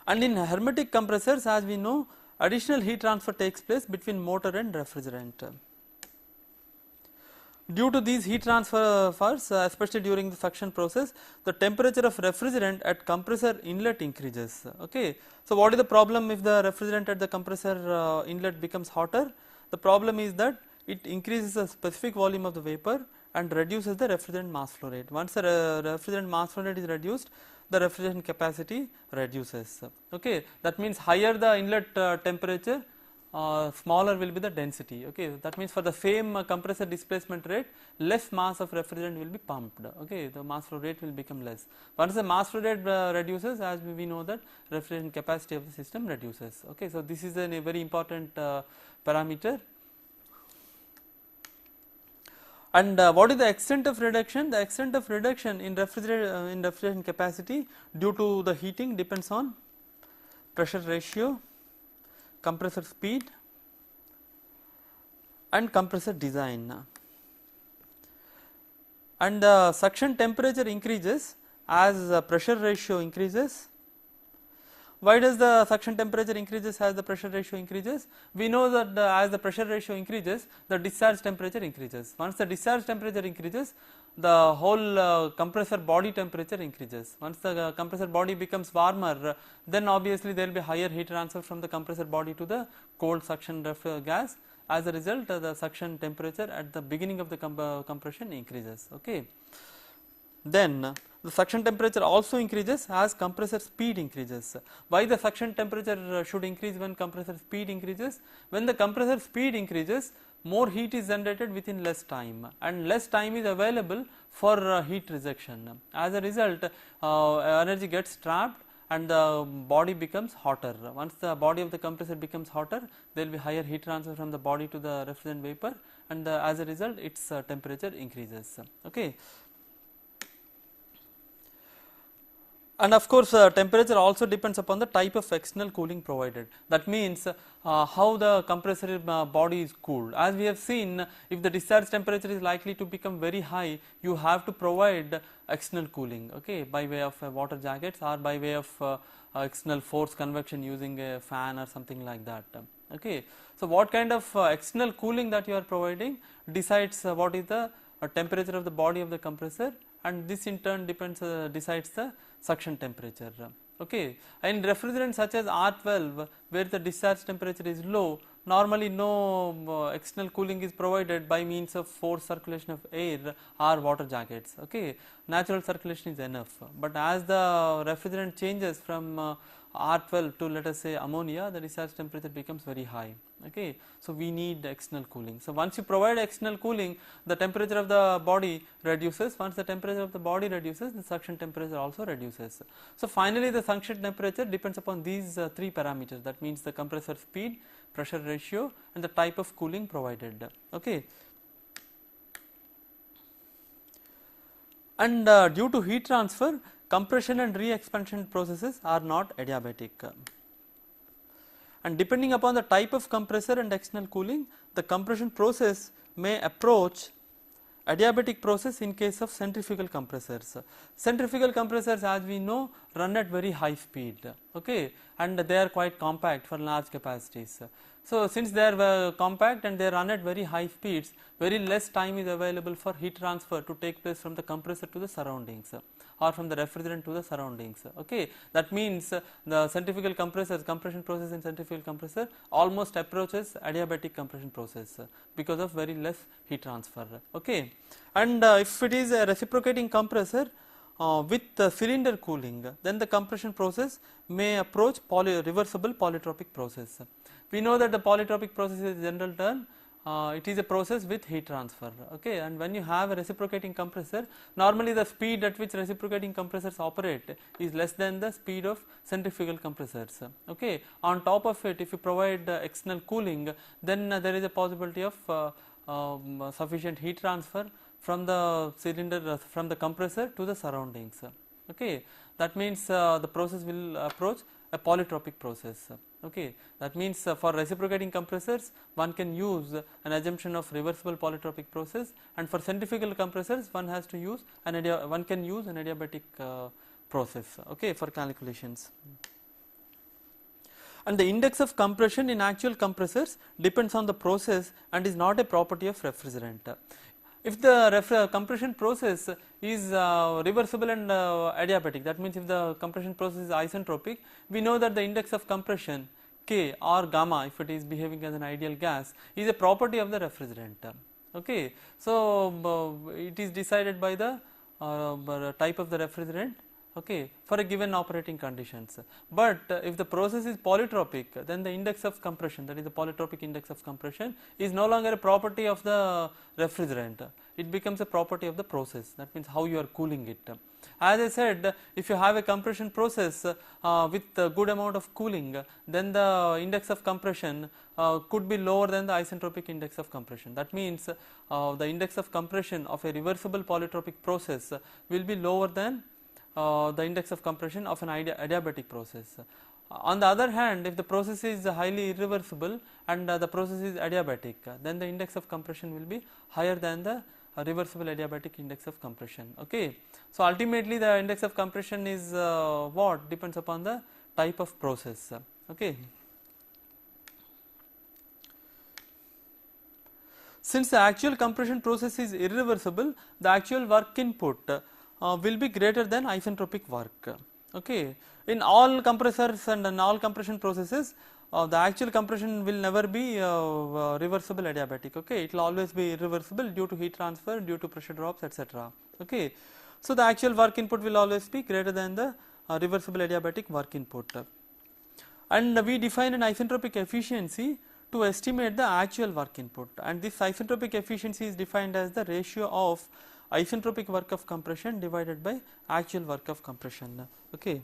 A: and in hermetic compressors, as we know, additional heat transfer takes place between motor and refrigerant. Due to these heat transfers, especially during the suction process, the temperature of refrigerant at compressor inlet increases. Okay, so what is the problem if the refrigerant at the compressor inlet becomes hotter? The problem is that it increases the specific volume of the vapor and reduces the refrigerant mass flow rate. Once the refrigerant mass flow rate is reduced, the refrigeration capacity reduces. Okay, that means higher the inlet temperature, smaller will be the density. Okay, that means for the same compressor displacement rate, less mass of refrigerant will be pumped. Okay, the mass flow rate will become less. Once the mass flow rate reduces, as we know that refrigerant capacity of the system reduces. Okay, so this is a very important parameter. And what is the extent of reduction? The extent of reduction in refrigeration capacity due to the heating depends on pressure ratio, compressor speed and compressor design. And the suction temperature increases as pressure ratio increases. Why does the suction temperature increases as the pressure ratio increases? We know that as the pressure ratio increases, the discharge temperature increases. Once the discharge temperature increases, the whole compressor body temperature increases. Once the compressor body becomes warmer, then obviously there will be higher heat transfer from the compressor body to the cold suction gas. As a result, the suction temperature at the beginning of the compression increases. Okay. Then the suction temperature also increases as compressor speed increases. Why the suction temperature should increase when compressor speed increases? When the compressor speed increases, more heat is generated within less time, and less time is available for heat rejection. As a result, energy gets trapped and the body becomes hotter. Once the body of the compressor becomes hotter, there will be higher heat transfer from the body to the refrigerant vapor, and as a result its temperature increases. Okay. And of course, temperature also depends upon the type of external cooling provided. That means how the compressor body is cooled. As we have seen, if the discharge temperature is likely to become very high, you have to provide external cooling, okay, by way of water jackets or by way of external force convection using a fan or something like that. Okay, so what kind of external cooling that you are providing decides what is the temperature of the body of the compressor, and this in turn decides the suction temperature. Okay, in refrigerants such as R12, where the discharge temperature is low, normally no external cooling is provided by means of forced circulation of air or water jackets. Okay, natural circulation is enough. But as the refrigerant changes from R12 to, let us say, ammonia, the discharge temperature becomes very high. Okay, so we need external cooling. So once you provide external cooling, the temperature of the body reduces. Once the temperature of the body reduces, the suction temperature also reduces. So finally, the suction temperature depends upon these three parameters. That means the compressor speed, pressure ratio, and the type of cooling provided. Okay. And due to heat transfer, compression and re-expansion processes are not adiabatic. And depending upon the type of compressor and external cooling, the compression process may approach adiabatic process in case of centrifugal compressors. Centrifugal compressors, as we know, run at very high speed, okay, and they are quite compact for large capacities. So since they are compact and they run at very high speeds, very less time is available for heat transfer to take place from the compressor to the surroundings or from the refrigerant to the surroundings. Okay, that means the centrifugal compressors, compression process in centrifugal compressor almost approaches adiabatic compression process because of very less heat transfer. Okay, and if it is a reciprocating compressor with cylinder cooling, then the compression process may approach reversible polytropic process. We know that the polytropic process is a general term. It is a process with heat transfer. Okay, and when you have a reciprocating compressor, normally the speed at which reciprocating compressors operate is less than the speed of centrifugal compressors. Okay, on top of it, if you provide external cooling, then there is a possibility of sufficient heat transfer from the cylinder, from the compressor to the surroundings. Okay, that means the process will approach a polytropic process. Okay, that means for reciprocating compressors, one can use an assumption of reversible polytropic process, and for centrifugal compressors, one can use an adiabatic process. Okay, for calculations. And the index of compression in actual compressors depends on the process and is not a property of refrigerant. If the compression process is reversible and adiabatic, that means if the compression process is isentropic, we know that the index of compression K or gamma, if it is behaving as an ideal gas, is a property of the refrigerant. Okay, so it is decided by the type of the refrigerant, okay, for a given operating conditions. But if the process is polytropic, then the index of compression, that is the polytropic index of compression, is no longer a property of the refrigerant. It becomes a property of the process. That means how you are cooling it. As I said, if you have a compression process with a good amount of cooling, then the index of compression could be lower than the isentropic index of compression. That means the index of compression of a reversible polytropic process will be lower than the index of compression of an adiabatic process. On the other hand, if the process is highly irreversible and the process is adiabatic, then the index of compression will be higher than the reversible adiabatic index of compression. Okay, so ultimately the index of compression is what depends upon the type of process. Okay, since the actual compression process is irreversible, the actual work input will be greater than isentropic work. Okay, in all compressors and in all compression processes, the actual compression will never be reversible adiabatic. Okay, it will always be irreversible due to heat transfer, due to pressure drops, etc. Okay, so the actual work input will always be greater than the reversible adiabatic work input. And we define an isentropic efficiency to estimate the actual work input, and this isentropic efficiency is defined as the ratio of isentropic work of compression divided by actual work of compression. Okay,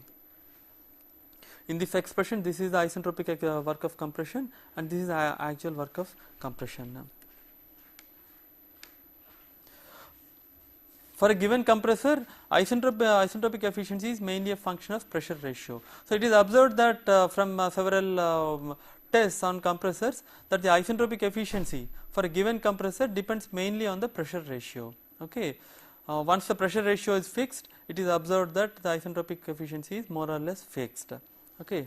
A: in this expression, this is the isentropic work of compression and this is the actual work of compression. For a given compressor, isentropic efficiency is mainly a function of pressure ratio. So it is observed that from several tests on compressors that the isentropic efficiency for a given compressor depends mainly on the pressure ratio. Okay. Once the pressure ratio is fixed, it is observed that the isentropic efficiency is more or less fixed. Okay.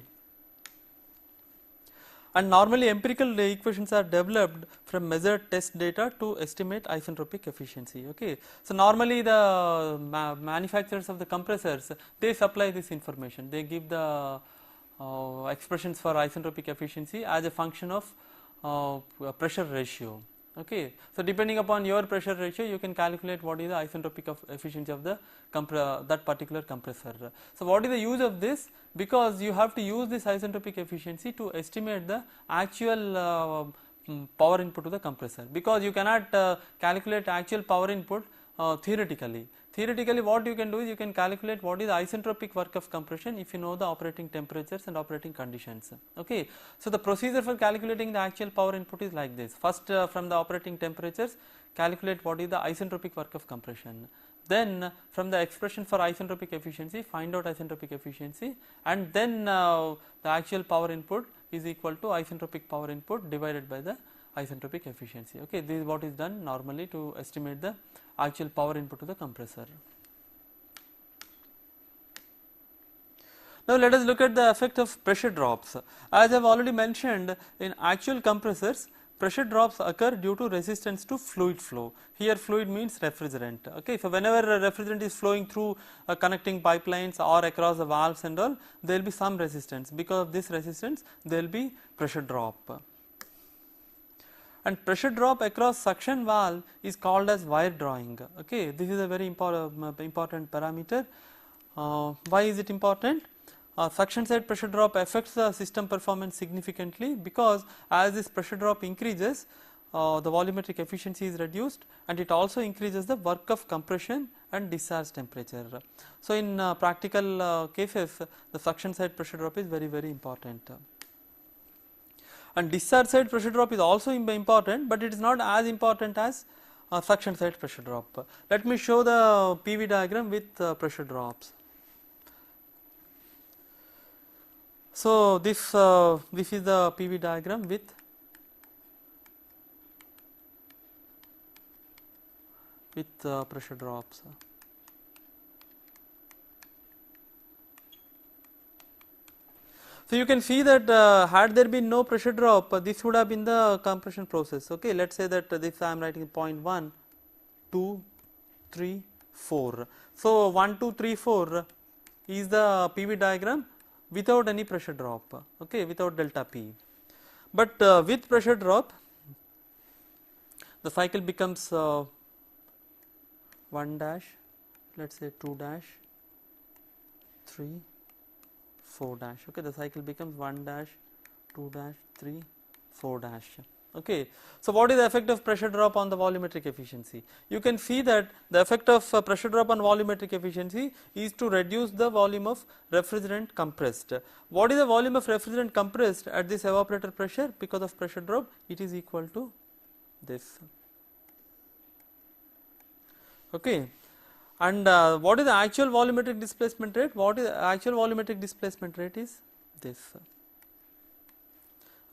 A: And normally empirical equations are developed from measured test data to estimate isentropic efficiency. Okay. So normally the manufacturers of the compressors, they supply this information, they give the expressions for isentropic efficiency as a function of pressure ratio. Okay. So depending upon your pressure ratio, you can calculate what is the isentropic of efficiency of the that particular compressor. So what is the use of this? Because you have to use this isentropic efficiency to estimate the actual power input to the compressor, because you cannot calculate actual power input theoretically. Theoretically, what you can do is you can calculate what is the isentropic work of compression if you know the operating temperatures and operating conditions. Okay. So the procedure for calculating the actual power input is like this. First, from the operating temperatures, calculate what is the isentropic work of compression. Then from the expression for isentropic efficiency, find out isentropic efficiency, and then the actual power input is equal to isentropic power input divided by the isentropic efficiency. Okay. This is what is done normally to estimate the actual power input to the compressor. Now let us look at the effect of pressure drops. As I have already mentioned, in actual compressors, pressure drops occur due to resistance to fluid flow. Here fluid means refrigerant. Okay. So whenever a refrigerant is flowing through connecting pipelines or across the valves and all, there will be some resistance. Because of this resistance, there will be pressure drop. And pressure drop across suction valve is called as wire drawing. Okay, this is a very important parameter. Why is it important? Suction side pressure drop affects the system performance significantly, because as this pressure drop increases, the volumetric efficiency is reduced, and it also increases the work of compression and discharge temperature. So in practical cases, the suction side pressure drop is very important. And discharge side pressure drop is also important, but it is not as important as suction side pressure drop. Let me show the PV diagram with pressure drops. So this is the PV diagram with pressure drops. So you can see that had there been no pressure drop, this would have been the compression process. Okay, let us say that this I am writing point 1, 2, 3, 4. So 1, 2, 3, 4 is the PV diagram without any pressure drop. Okay, without delta P. But with pressure drop, the cycle becomes 1 dash, let us say 2 dash, 3, 4 dash. Okay, the cycle becomes 1 dash, 2 dash, 3, 4 dash. Okay. So what is the effect of pressure drop on the volumetric efficiency? You can see that the effect of pressure drop on volumetric efficiency is to reduce the volume of refrigerant compressed. What is the volume of refrigerant compressed at this evaporator pressure? Because of pressure drop, it is equal to this. Okay. And what is the actual volumetric displacement rate? What is the actual volumetric displacement rate is this.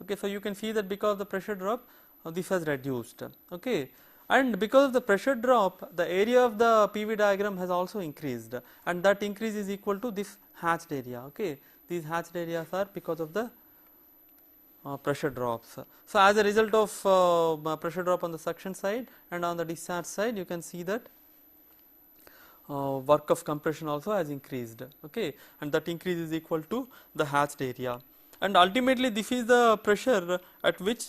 A: Okay, so you can see that because of the pressure drop, this has reduced. Okay, and because of the pressure drop, the area of the PV diagram has also increased, and that increase is equal to this hatched area. Okay, these hatched areas are because of the pressure drops. So as a result of pressure drop on the suction side and on the discharge side, you can see that work of compression also has increased. Okay, and that increase is equal to the hatched area, and ultimately this is the pressure at which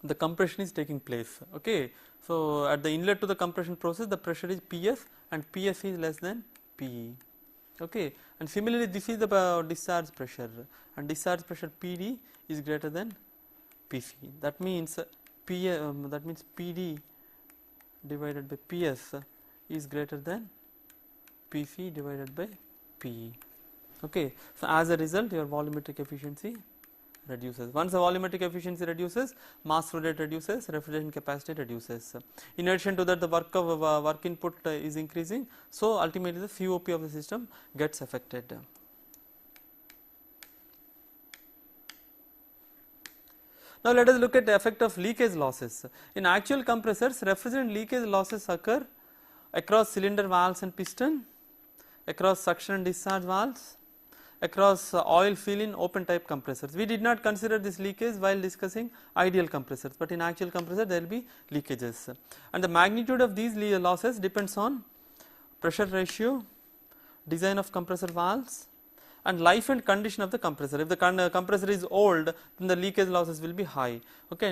A: the compression is taking place. Okay, so at the inlet to the compression process, the pressure is PS, and PS is less than PE. Okay, and similarly this is the discharge pressure, and discharge pressure PD is greater than PC. That means PD divided by PS is greater than PC divided by PE. Okay, so as a result, your volumetric efficiency reduces. Once the volumetric efficiency reduces, mass flow rate reduces, refrigeration capacity reduces. In addition to that, the work input is increasing, so ultimately the COP of the system gets affected. Now let us look at the effect of leakage losses. In actual compressors, refrigerant leakage losses occur across cylinder valves and piston, across suction and discharge valves, across oil fill in open type compressors. We did not consider this leakage while discussing ideal compressors, but in actual compressor there will be leakages, and the magnitude of these losses depends on pressure ratio, design of compressor valves, and life and condition of the compressor. If the compressor is old, then the leakage losses will be high, okay,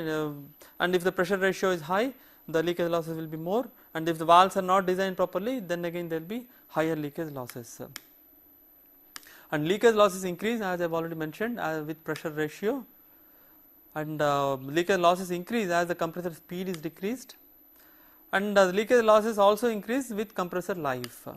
A: and if the pressure ratio is high, the leakage losses will be more, and if the valves are not designed properly, then again there will be higher leakage losses. And leakage losses increase, as I have already mentioned, with pressure ratio, and leakage losses increase as the compressor speed is decreased, and the leakage losses also increase with compressor life.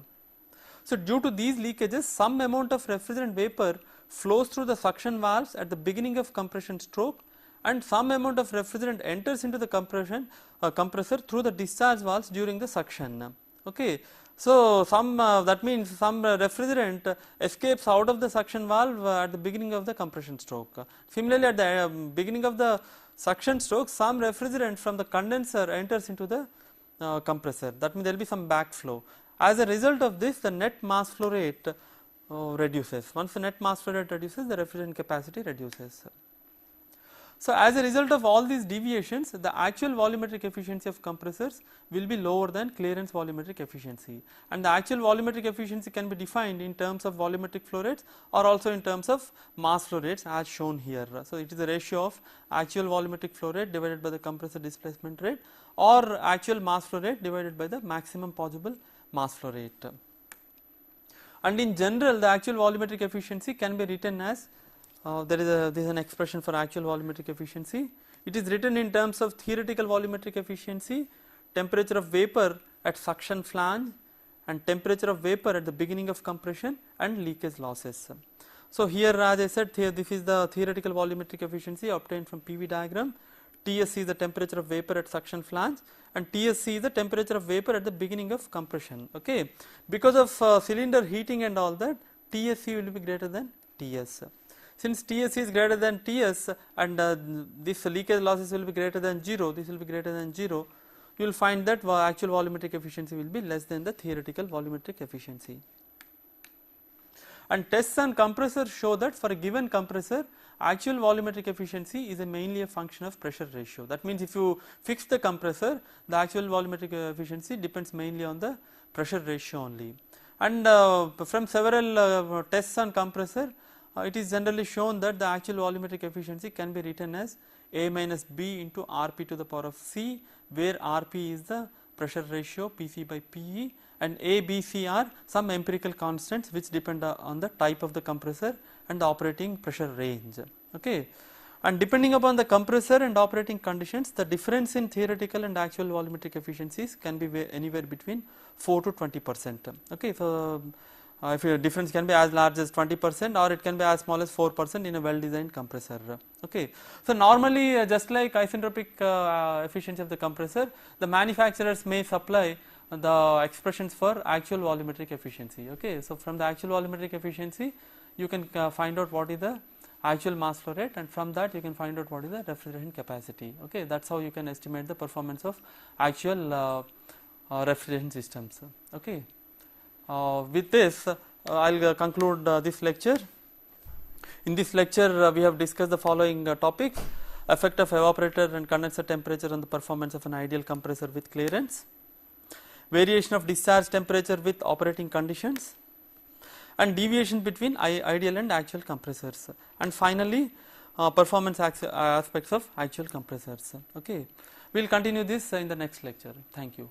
A: So due to these leakages, some amount of refrigerant vapor flows through the suction valves at the beginning of compression stroke, and some amount of refrigerant enters into the compressor through the discharge valves during the suction. Okay. So some that means some refrigerant escapes out of the suction valve at the beginning of the compression stroke. Similarly, at the beginning of the suction stroke, some refrigerant from the condenser enters into the compressor. That means there will be some backflow. As a result of this, the net mass flow rate reduces. Once the net mass flow rate reduces, the refrigerant capacity reduces. So as a result of all these deviations, the actual volumetric efficiency of compressors will be lower than clearance volumetric efficiency, and the actual volumetric efficiency can be defined in terms of volumetric flow rates or also in terms of mass flow rates as shown here. So it is the ratio of actual volumetric flow rate divided by the compressor displacement rate, or actual mass flow rate divided by the maximum possible mass flow rate. And in general, the actual volumetric efficiency can be written as there is an expression for actual volumetric efficiency. It is written in terms of theoretical volumetric efficiency, temperature of vapor at suction flange, and temperature of vapor at the beginning of compression, and leakage losses. So here, as I said, this is the theoretical volumetric efficiency obtained from PV diagram. TSC is the temperature of vapor at suction flange, and TSC is the temperature of vapor at the beginning of compression. Okay, because of cylinder heating and all that, TSC will be greater than TS. Since TS is greater than TS and this leakage losses will be greater than 0, this will be greater than 0, you will find that actual volumetric efficiency will be less than the theoretical volumetric efficiency. And tests on compressors show that for a given compressor, actual volumetric efficiency is mainly a function of pressure ratio. That means if you fix the compressor, the actual volumetric efficiency depends mainly on the pressure ratio only. And from several tests on compressor, it is generally shown that the actual volumetric efficiency can be written as A minus B into Rp to the power of C, where Rp is the pressure ratio Pc by Pe, and A, B, C are some empirical constants which depend on the type of the compressor and the operating pressure range. Okay. And depending upon the compressor and operating conditions, the difference in theoretical and actual volumetric efficiencies can be anywhere between 4 to 20%. Okay. So if a difference can be as large as 20% or it can be as small as 4% in a well designed compressor. Okay. So normally just like isentropic efficiency of the compressor, the manufacturers may supply the expressions for actual volumetric efficiency. Okay. So from the actual volumetric efficiency you can find out what is the actual mass flow rate, and from that you can find out what is the refrigeration capacity. Okay. That is how you can estimate the performance of actual refrigeration systems. Okay. With this I will conclude this lecture. In this lecture we have discussed the following topics: effect of evaporator and condenser temperature on the performance of an ideal compressor with clearance, variation of discharge temperature with operating conditions, and deviation between ideal and actual compressors, and finally performance aspects of actual compressors. Okay. We will continue this in the next lecture. Thank you.